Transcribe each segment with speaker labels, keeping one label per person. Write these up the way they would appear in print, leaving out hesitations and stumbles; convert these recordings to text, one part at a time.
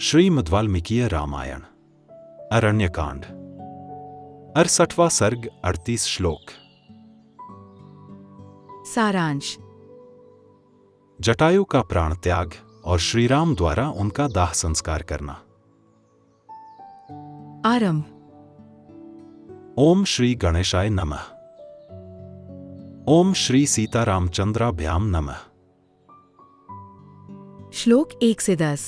Speaker 1: श्रीमद् वाल्मीकीय रामायण अरण्यकांड 68वां सर्ग 38 श्लोक।
Speaker 2: सारांश।
Speaker 1: जटायु का प्राण त्याग और श्रीराम द्वारा उनका दाह संस्कार करना।
Speaker 2: आरंभ।
Speaker 1: ओम श्री गणेशाय नमः। ओम श्री सीतारामचंद्राभ्याम नमः।
Speaker 2: श्लोक 1 से 10।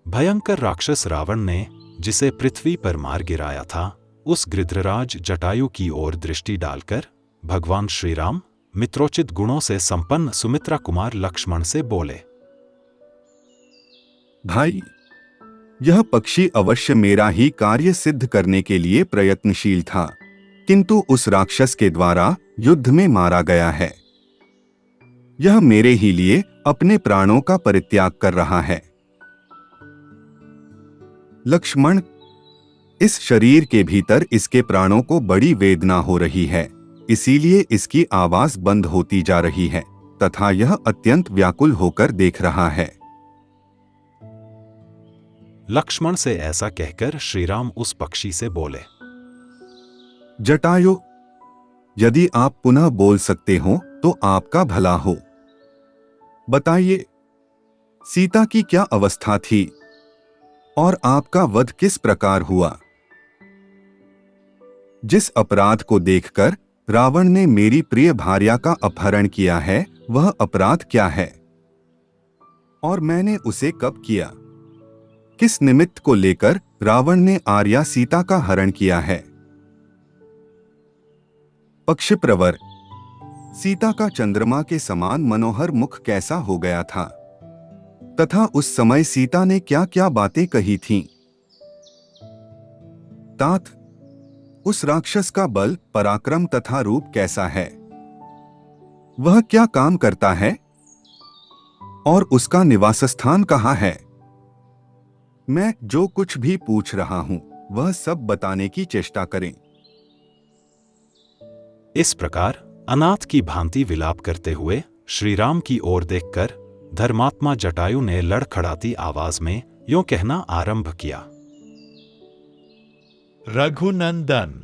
Speaker 1: भयंकर राक्षस रावण ने जिसे पृथ्वी पर मार गिराया था, उस गृध्रराज जटायु की ओर दृष्टि डालकर भगवान श्रीराम मित्रोचित गुणों से संपन्न सुमित्रा कुमार लक्ष्मण से बोले,
Speaker 3: भाई, यह पक्षी अवश्य मेरा ही कार्य सिद्ध करने के लिए प्रयत्नशील था, किंतु उस राक्षस के द्वारा युद्ध में मारा गया है। यह मेरे ही लिए अपने प्राणों का परित्याग कर रहा है। लक्ष्मण, इस शरीर के भीतर इसके प्राणों को बड़ी वेदना हो रही है, इसीलिए इसकी आवाज बंद होती जा रही है तथा यह अत्यंत व्याकुल होकर देख रहा है।
Speaker 1: लक्ष्मण से ऐसा कहकर श्रीराम उस पक्षी से बोले,
Speaker 3: जटायु, यदि आप पुनः बोल सकते हो तो आपका भला हो। बताइए, सीता की क्या अवस्था थी और आपका वध किस प्रकार हुआ? जिस अपराध को देखकर रावण ने मेरी प्रिय भार्या का अपहरण किया है, वह अपराध क्या है और मैंने उसे कब किया? किस निमित्त को लेकर रावण ने आर्या सीता का हरण किया है? पक्षप्रवर, सीता का चंद्रमा के समान मनोहर मुख कैसा हो गया था तथा उस समय सीता ने क्या क्या बातें कही थीं? तात, उस राक्षस का बल, पराक्रम तथा रूप कैसा है? वह क्या काम करता है और उसका निवास स्थान कहाँ है? मैं जो कुछ भी पूछ रहा हूं वह सब बताने की चेष्टा करें।
Speaker 1: इस प्रकार अनाथ की भांति विलाप करते हुए श्रीराम की ओर देखकर धर्मात्मा जटायु ने लड़खड़ाती आवाज में यूं कहना आरंभ किया,
Speaker 4: रघुनंदन,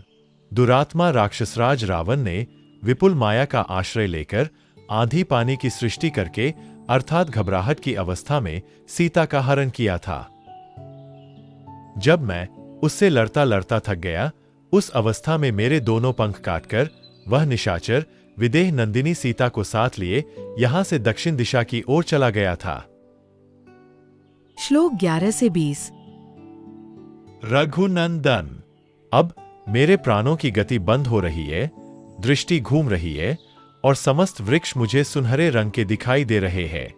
Speaker 4: दुरात्मा राक्षसराज रावण ने विपुल माया का आश्रय लेकर आंधी पानी की सृष्टि करके अर्थात घबराहट की अवस्था में सीता का हरण किया था। जब मैं उससे लड़ता लड़ता थक गया, उस अवस्था में मेरे दोनों पंख काटकर वह निशाचर विदेह नंदिनी सीता को साथ लिए यहां से दक्षिण दिशा की ओर चला गया था।
Speaker 2: श्लोक 11 से 20।
Speaker 4: रघुनंदन, अब मेरे प्राणों की गति बंद हो रही है, दृष्टि घूम रही है और समस्त वृक्ष मुझे सुनहरे रंग के दिखाई दे रहे हैं।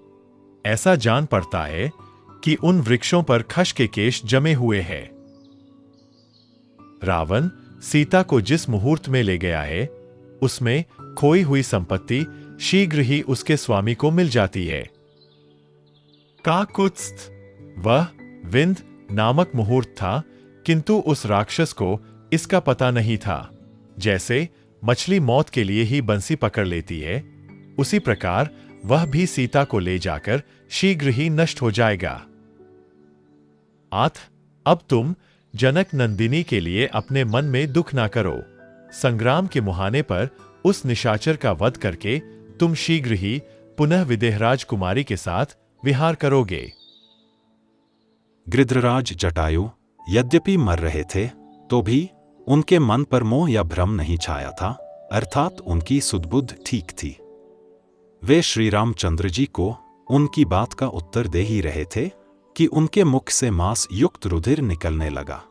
Speaker 4: ऐसा जान पड़ता है कि उन वृक्षों पर खश के केश जमे हुए हैं। रावण सीता को जिस मुहूर्त में ले गया है, उसमें खोई हुई संपत्ति शीघ्र ही उसके स्वामी को मिल जाती है। काकुत्स्थ, वह विंध नामक मुहूर्त था, किंतु उस राक्षस को इसका पता नहीं था। जैसे मछली मौत के लिए ही बंसी पकड़ लेती है, उसी प्रकार वह भी सीता को ले जाकर शीघ्र ही नष्ट हो जाएगा। आथ, अब तुम जनक नंदिनी के लिए अपने मन में दुख ना करो। संग्राम के मुहाने पर उस निशाचर का वध करके तुम शीघ्र ही पुनः विदेहराज कुमारी के साथ विहार करोगे।
Speaker 1: गृध्रराज जटायु यद्यपि मर रहे थे, तो भी उनके मन पर मोह या भ्रम नहीं छाया था, अर्थात उनकी सुधबुद्ध ठीक थी। वे श्री रामचंद्र जी को उनकी बात का उत्तर दे ही रहे थे कि उनके मुख से मांस युक्त रुधिर निकलने लगा।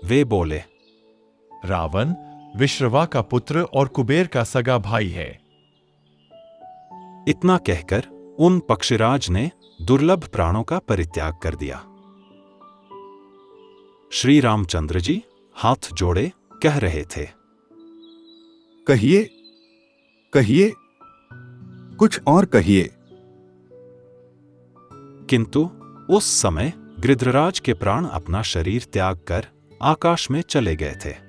Speaker 1: वे बोले,
Speaker 4: रावण विश्रवा का पुत्र और कुबेर का सगा भाई है।
Speaker 1: इतना कहकर उन पक्षीराज ने दुर्लभ प्राणों का परित्याग कर दिया। श्री रामचंद्र जी हाथ जोड़े कह रहे थे,
Speaker 3: कहिए, कहिए, कुछ और कहिए।
Speaker 1: किंतु उस समय गृध्रराज के प्राण अपना शरीर त्याग कर आकाश में चले गए थे।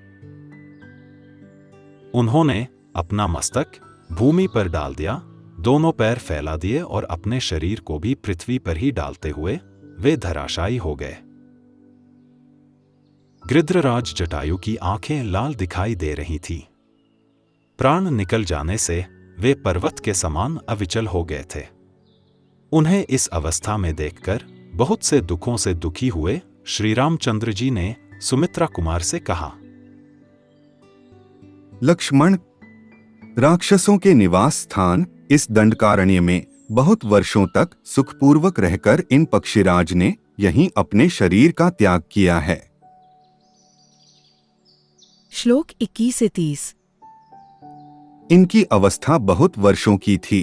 Speaker 1: उन्होंने अपना मस्तक भूमि पर डाल दिया, दोनों पैर फैला दिए और अपने शरीर को भी पृथ्वी पर ही डालते हुए वे धराशायी हो गए। गृध्रराज जटायु की आंखें लाल दिखाई दे रही थीं। प्राण निकल जाने से वे पर्वत के समान अविचल हो गए थे। उन्हें इस अवस्था में देखकर बहुत से दुखों से दुखी हुए श्री रामचंद्र जी ने सुमित्रा कुमार से कहा,
Speaker 3: लक्ष्मण, राक्षसों के निवास स्थान इस दंडकारण्य में बहुत वर्षों तक सुखपूर्वक रहकर इन पक्षीराज ने यहीं अपने शरीर का त्याग किया है।
Speaker 2: श्लोक 21 से 30।
Speaker 3: इनकी अवस्था बहुत वर्षों की थी।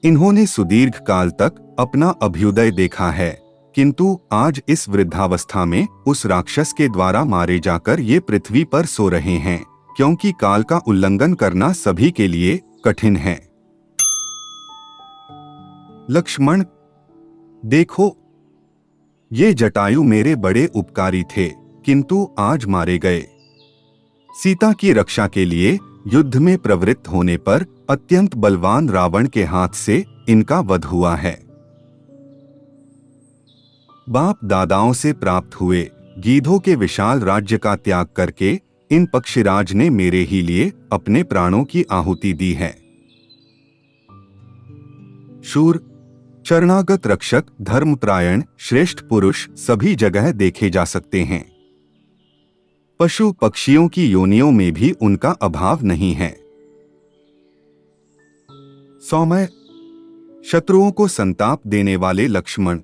Speaker 3: इन्होंने सुदीर्घ काल तक अपना अभ्युदय देखा है, किंतु आज इस वृद्धावस्था में उस राक्षस के द्वारा मारे जाकर ये पृथ्वी पर सो रहे हैं, क्योंकि काल का उल्लंघन करना सभी के लिए कठिन है। लक्ष्मण, देखो, ये जटायु मेरे बड़े उपकारी थे, किंतु आज मारे गए। सीता की रक्षा के लिए युद्ध में प्रवृत्त होने पर अत्यंत बलवान रावण के हाथ से इनका वध हुआ है। बाप दादाओं से प्राप्त हुए गीधों के विशाल राज्य का त्याग करके इन पक्षीराज ने मेरे ही लिए अपने प्राणों की आहुति दी है। शूर, शरणागत रक्षक, धर्मपरायण, श्रेष्ठ पुरुष सभी जगह देखे जा सकते हैं। पशु पक्षियों की योनियों में भी उनका अभाव नहीं है। सौम्य, शत्रुओं को संताप देने वाले लक्ष्मण,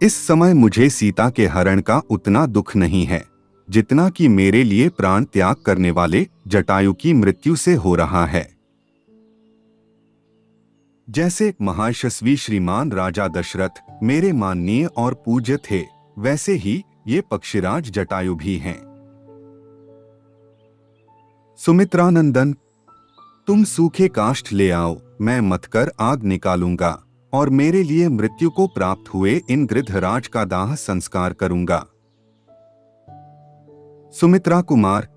Speaker 3: इस समय मुझे सीता के हरण का उतना दुख नहीं है जितना कि मेरे लिए प्राण त्याग करने वाले जटायु की मृत्यु से हो रहा है। जैसे महायशस्वी श्रीमान राजा दशरथ मेरे माननीय और पूज्य थे, वैसे ही ये पक्षीराज जटायु भी हैं। सुमित्रानंदन, तुम सूखे काष्ठ ले आओ, मैं मथकर आग निकालूंगा और मेरे लिए मृत्यु को प्राप्त हुए इन गृध्रराज का दाह संस्कार करूंगा। सुमित्रा कुमार,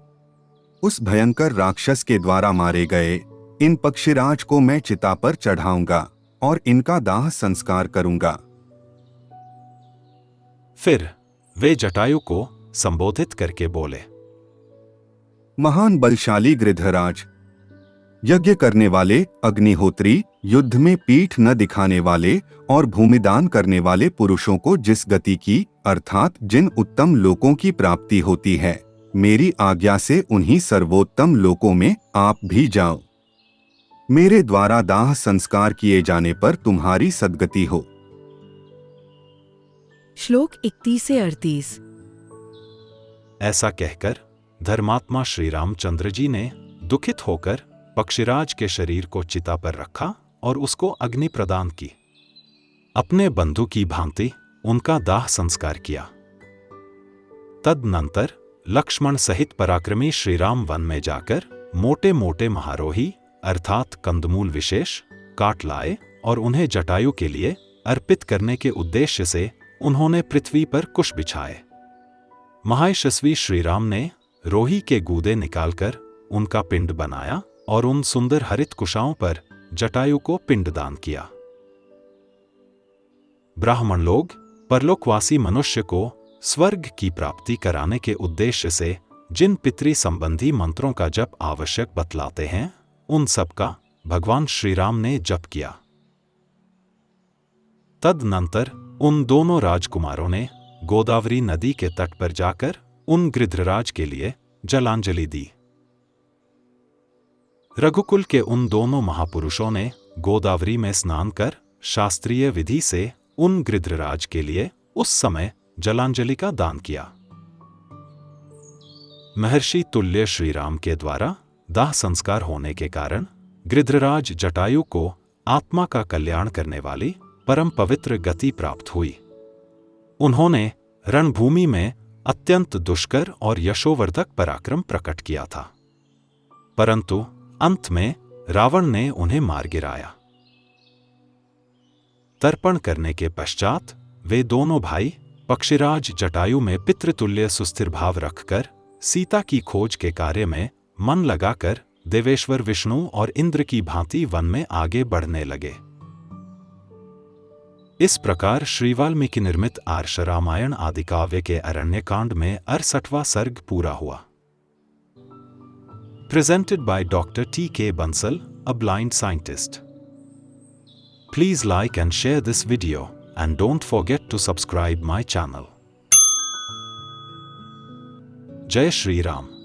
Speaker 3: उस भयंकर राक्षस के द्वारा मारे गए इन पक्षीराज को मैं चिता पर चढ़ाऊंगा और इनका दाह संस्कार करूंगा।
Speaker 1: फिर वे जटायु को संबोधित करके बोले,
Speaker 3: महान बलशाली गृध्रराज, यज्ञ करने वाले अग्निहोत्री, युद्ध में पीठ न दिखाने वाले और भूमिदान करने वाले पुरुषों को जिस गति की अर्थात जिन उत्तम लोकों की प्राप्ति होती है, मेरी आज्ञा से उन्हीं सर्वोत्तम लोकों में आप भी जाओ। मेरे द्वारा दाह संस्कार किए जाने पर तुम्हारी सद्गति हो।
Speaker 2: श्लोक 31 से 38।
Speaker 1: ऐसा कहकर धर्मात्मा श्री रामचंद्र जी ने दुखित होकर पक्षीराज के शरीर को चिता पर रखा और उसको अग्नि प्रदान की। अपने बंधु की भांति उनका दाह संस्कार किया। तदनंतर लक्ष्मण सहित पराक्रमी श्री राम वन में जाकर मोटे मोटे महारोही अर्थात कंदमूल विशेष काट लाए और उन्हें जटायु के लिए अर्पित करने के उद्देश्य से उन्होंने पृथ्वी पर कुश बिछाए। महायशस्वी श्री राम ने रोही के गूदे निकालकर उनका पिंड बनाया और उन सुंदर हरित कुशाओं पर जटायु को पिंडदान किया। ब्राह्मण लोग परलोकवासी मनुष्य को स्वर्ग की प्राप्ति कराने के उद्देश्य से जिन पितृ संबंधी मंत्रों का जप आवश्यक बतलाते हैं, उन सब का भगवान श्री राम ने जप किया। तदनंतर उन दोनों राजकुमारों ने गोदावरी नदी के तट पर जाकर उन गृध्रराज के लिए जलांजलि दी। रघुकुल के उन दोनों महापुरुषों ने गोदावरी में स्नान कर शास्त्रीय विधि से उन गृध्रराज के लिए उस समय जलांजलि का दान किया। महर्षि तुल्य श्री राम के द्वारा दाह संस्कार होने के कारण गृध्रराज जटायु को आत्मा का कल्याण करने वाली परम पवित्र गति प्राप्त हुई। उन्होंने रणभूमि में अत्यंत दुष्कर और यशोवर्धक पराक्रम प्रकट किया था, परंतु अंत में रावण ने उन्हें मार गिराया। तर्पण करने के पश्चात वे दोनों भाई पक्षीराज जटायु में पितृतुल्य सुस्थिर भाव रखकर सीता की खोज के कार्य में मन लगाकर देवेश्वर विष्णु और इंद्र की भांति वन में आगे बढ़ने लगे। इस प्रकार श्री वाल्मीकि निर्मित आर्ष रामायण आदि काव्य के अरण्यकांड में 68वां सर्ग पूरा हुआ। Presented by Dr. T.K. Bansal, a blind scientist. Please like and share this video, and don't forget to subscribe my channel. Jai Shri Ram.